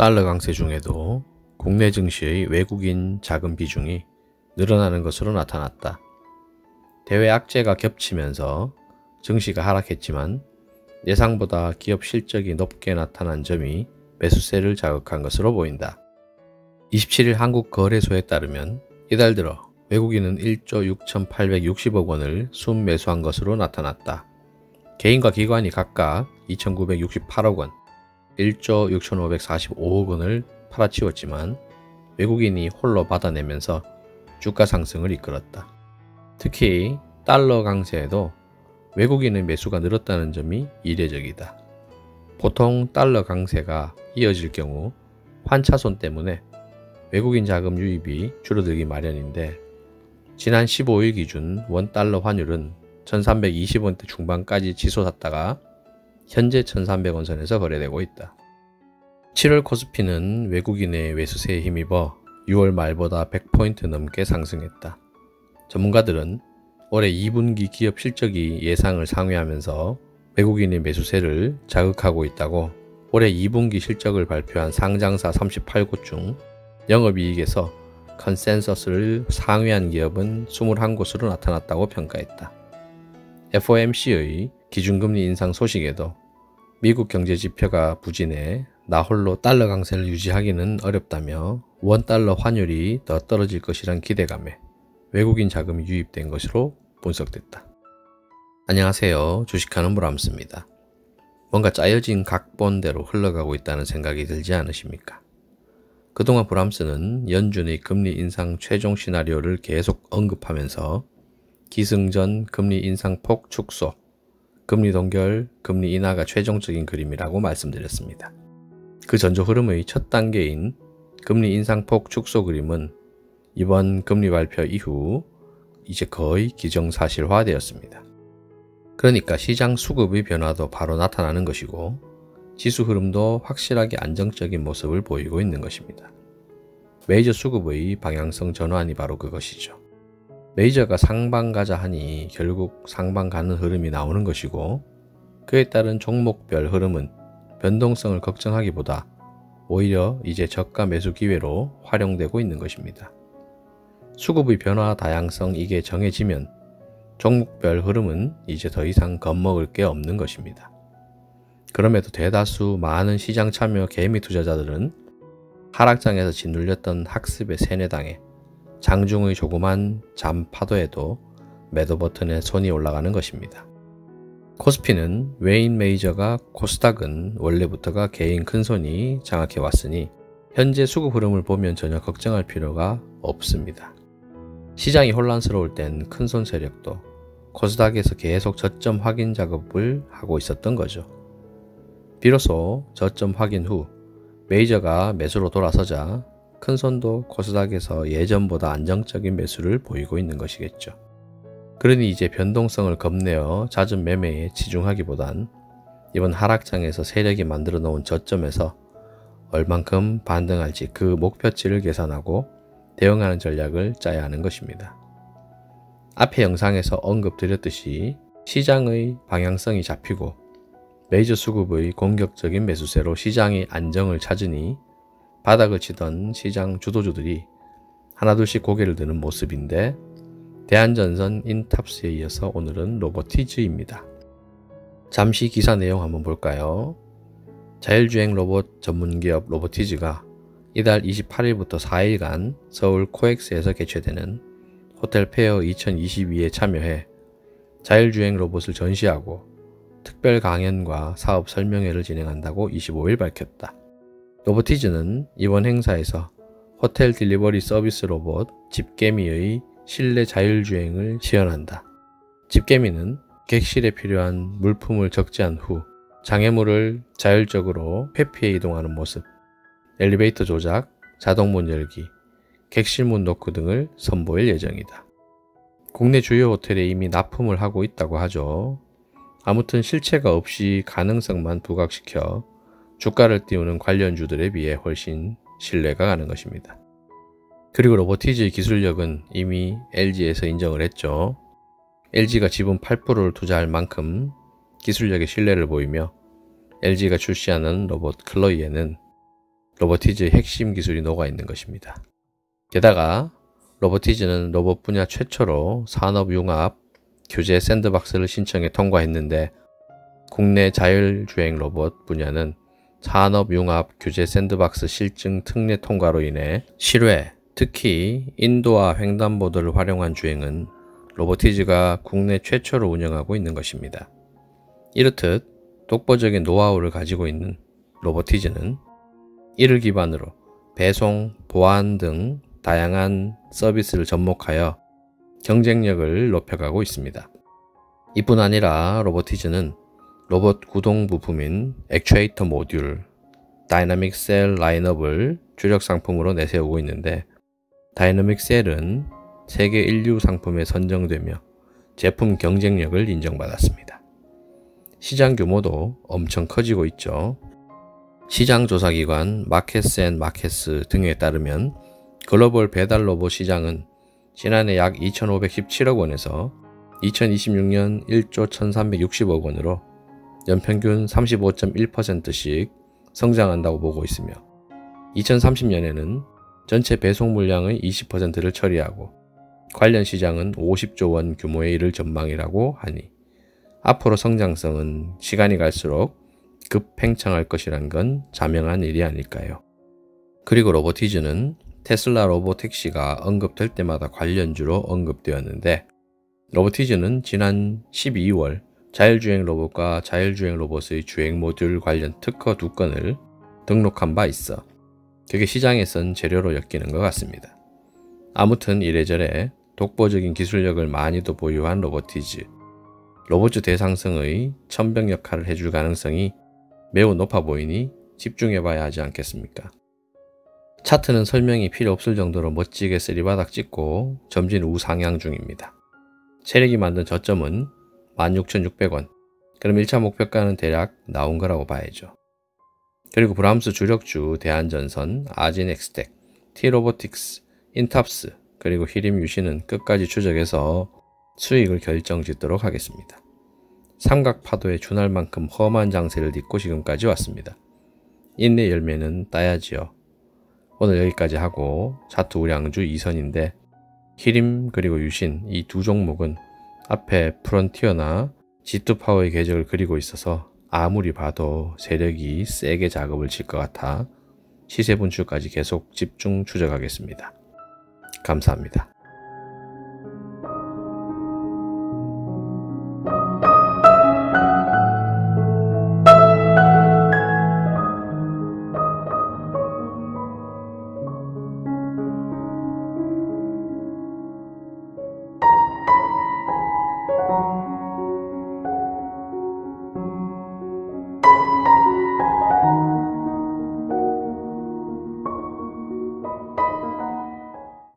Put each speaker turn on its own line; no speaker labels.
달러 강세 중에도 국내 증시의 외국인 자금 비중이 늘어나는 것으로 나타났다. 대외 악재가 겹치면서 증시가 하락했지만 예상보다 기업 실적이 높게 나타난 점이 매수세를 자극한 것으로 보인다. 27일 한국거래소에 따르면 이달 들어 외국인은 1조 6,860억 원을 순매수한 것으로 나타났다. 개인과 기관이 각각 2,968억 원, 1조 6,545억 원을 팔아치웠지만 외국인이 홀로 받아내면서 주가 상승을 이끌었다. 특히 달러 강세에도 외국인의 매수가 늘었다는 점이 이례적이다. 보통 달러 강세가 이어질 경우 환차손 때문에 외국인 자금 유입이 줄어들기 마련인데 지난 15일 기준 원달러 환율은 1320원대 중반까지 치솟았다가 현재 1300원 선에서 거래되고 있다. 7월 코스피는 외국인의 매수세에 힘입어 6월 말보다 100포인트 넘게 상승했다. 전문가들은 올해 2분기 기업 실적이 예상을 상회하면서 외국인의 매수세를 자극하고 있다고 올해 2분기 실적을 발표한 상장사 38곳 중 영업이익에서 컨센서스를 상회한 기업은 21곳으로 나타났다고 평가했다. FOMC의 기준금리 인상 소식에도 미국 경제 지표가 부진해 나홀로 달러 강세를 유지하기는 어렵다며 원달러 환율이 더 떨어질 것이란 기대감에 외국인 자금이 유입된 것으로 분석됐다. 안녕하세요. 주식하는 브람스입니다. 뭔가 짜여진 각본대로 흘러가고 있다는 생각이 들지 않으십니까? 그동안 브람스는 연준의 금리 인상 최종 시나리오를 계속 언급하면서 기승전 금리 인상폭 축소, 금리 동결, 금리 인하가 최종적인 그림이라고 말씀드렸습니다. 그 전조 흐름의 첫 단계인 금리 인상폭 축소 그림은 이번 금리 발표 이후 이제 거의 기정사실화되었습니다. 그러니까 시장 수급의 변화도 바로 나타나는 것이고 지수 흐름도 확실하게 안정적인 모습을 보이고 있는 것입니다. 메이저 수급의 방향성 전환이 바로 그것이죠. 메이저가 상방 가자 하니 결국 상방 가는 흐름이 나오는 것이고 그에 따른 종목별 흐름은 변동성을 걱정하기보다 오히려 이제 저가 매수 기회로 활용되고 있는 것입니다. 수급의 변화 다양성 이게 정해지면 종목별 흐름은 이제 더 이상 겁먹을 게 없는 것입니다. 그럼에도 대다수 많은 시장 참여 개미 투자자들은 하락장에서 짓눌렸던 학습에 세뇌당해 장중의 조그만 잠 파도에도 매도 버튼에 손이 올라가는 것입니다. 코스피는 외인 메이저가 코스닥은 원래부터가 개인 큰손이 장악해 왔으니 현재 수급 흐름을 보면 전혀 걱정할 필요가 없습니다. 시장이 혼란스러울 땐 큰손 세력도 코스닥에서 계속 저점 확인 작업을 하고 있었던 거죠. 비로소 저점 확인 후 메이저가 매수로 돌아서자 큰손도 코스닥에서 예전보다 안정적인 매수를 보이고 있는 것이겠죠. 그러니 이제 변동성을 겁내어 잦은 매매에 치중하기보단 이번 하락장에서 세력이 만들어 놓은 저점에서 얼만큼 반등할지 그 목표치를 계산하고 대응하는 전략을 짜야 하는 것입니다. 앞의 영상에서 언급드렸듯이 시장의 방향성이 잡히고 메이저 수급의 공격적인 매수세로 시장이 안정을 찾으니 바닥을 치던 시장 주도주들이 하나둘씩 고개를 드는 모습인데 대한전선 인탑스에 이어서 오늘은 로보티즈입니다. 잠시 기사 내용 한번 볼까요? 자율주행 로봇 전문기업 로보티즈가 이달 28일부터 4일간 서울 코엑스에서 개최되는 호텔 페어 2022에 참여해 자율주행 로봇을 전시하고 특별 강연과 사업 설명회를 진행한다고 25일 밝혔다. 로보티즈는 이번 행사에서 호텔 딜리버리 서비스 로봇 집게미의 실내 자율주행을 시연한다. 집게미는 객실에 필요한 물품을 적재한 후 장애물을 자율적으로 회피해 이동하는 모습, 엘리베이터 조작, 자동문 열기, 객실문 노크 등을 선보일 예정이다. 국내 주요 호텔에 이미 납품을 하고 있다고 하죠. 아무튼 실체가 없이 가능성만 부각시켜 주가를 띄우는 관련주들에 비해 훨씬 신뢰가 가는 것입니다. 그리고 로보티즈의 기술력은 이미 LG에서 인정을 했죠. LG가 지분 8%를 투자할 만큼 기술력의 신뢰를 보이며 LG가 출시하는 로봇 클로이에는 로보티즈의 핵심 기술이 녹아있는 것입니다. 게다가 로보티즈는 로봇 분야 최초로 산업융합 규제 샌드박스를 신청해 통과했는데 국내 자율주행 로봇 분야는 산업융합 규제 샌드박스 실증 특례 통과로 인해 실외, 특히 인도와 횡단보도를 활용한 주행은 로보티즈가 국내 최초로 운영하고 있는 것입니다. 이렇듯 독보적인 노하우를 가지고 있는 로보티즈는 이를 기반으로 배송, 보안 등 다양한 서비스를 접목하여 경쟁력을 높여가고 있습니다. 이뿐 아니라 로보티즈는 로봇 구동 부품인 액추에이터 모듈, 다이나믹 셀 라인업을 주력 상품으로 내세우고 있는데 다이나믹 셀은 세계 인류 상품에 선정되며 제품 경쟁력을 인정받았습니다. 시장 규모도 엄청 커지고 있죠. 시장조사기관 마켓스앤마켓스 등에 따르면 글로벌 배달 로봇 시장은 지난해 약 2,517억 원에서 2026년 1조 1,360억 원으로 연평균 35.1%씩 성장한다고 보고 있으며 2030년에는 전체 배송 물량의 20%를 처리하고 관련 시장은 50조 원 규모에 이를 전망이라고 하니 앞으로 성장성은 시간이 갈수록 급팽창할 것이란 건 자명한 일이 아닐까요? 그리고 로보티즈는 테슬라 로보택시가 언급될 때마다 관련주로 언급되었는데 로보티즈는 지난 12월 자율주행 로봇과 자율주행 로봇의 주행 모듈 관련 특허 2건을 등록한 바 있어 그게 시장에선 재료로 엮이는 것 같습니다. 아무튼 이래저래 독보적인 기술력을 많이도 보유한 로보티즈, 로봇주 대상성의 천병 역할을 해줄 가능성이 매우 높아 보이니 집중해봐야 하지 않겠습니까? 차트는 설명이 필요 없을 정도로 멋지게 쓰리바닥 찍고 점진 우상향 중입니다. 세력이 만든 저점은 16,600원, 그럼 1차 목표가는 대략 나온 거라고 봐야죠. 그리고 브람스 주력주 대한전선, 아진엑스텍, T로보틱스, 인탑스, 그리고 히림 유시는 끝까지 추적해서 수익을 결정짓도록 하겠습니다. 삼각파도에 준할 만큼 험한 장세를 딛고 지금까지 왔습니다. 인내 열매는 따야지요. 오늘 여기까지 하고 차트 우량주 2선인데 히림 그리고 유신 이 두 종목은 앞에 프론티어나 G2파워의 궤적을 그리고 있어서 아무리 봐도 세력이 세게 작업을 칠 것 같아 시세 분출까지 계속 집중 추적하겠습니다. 감사합니다.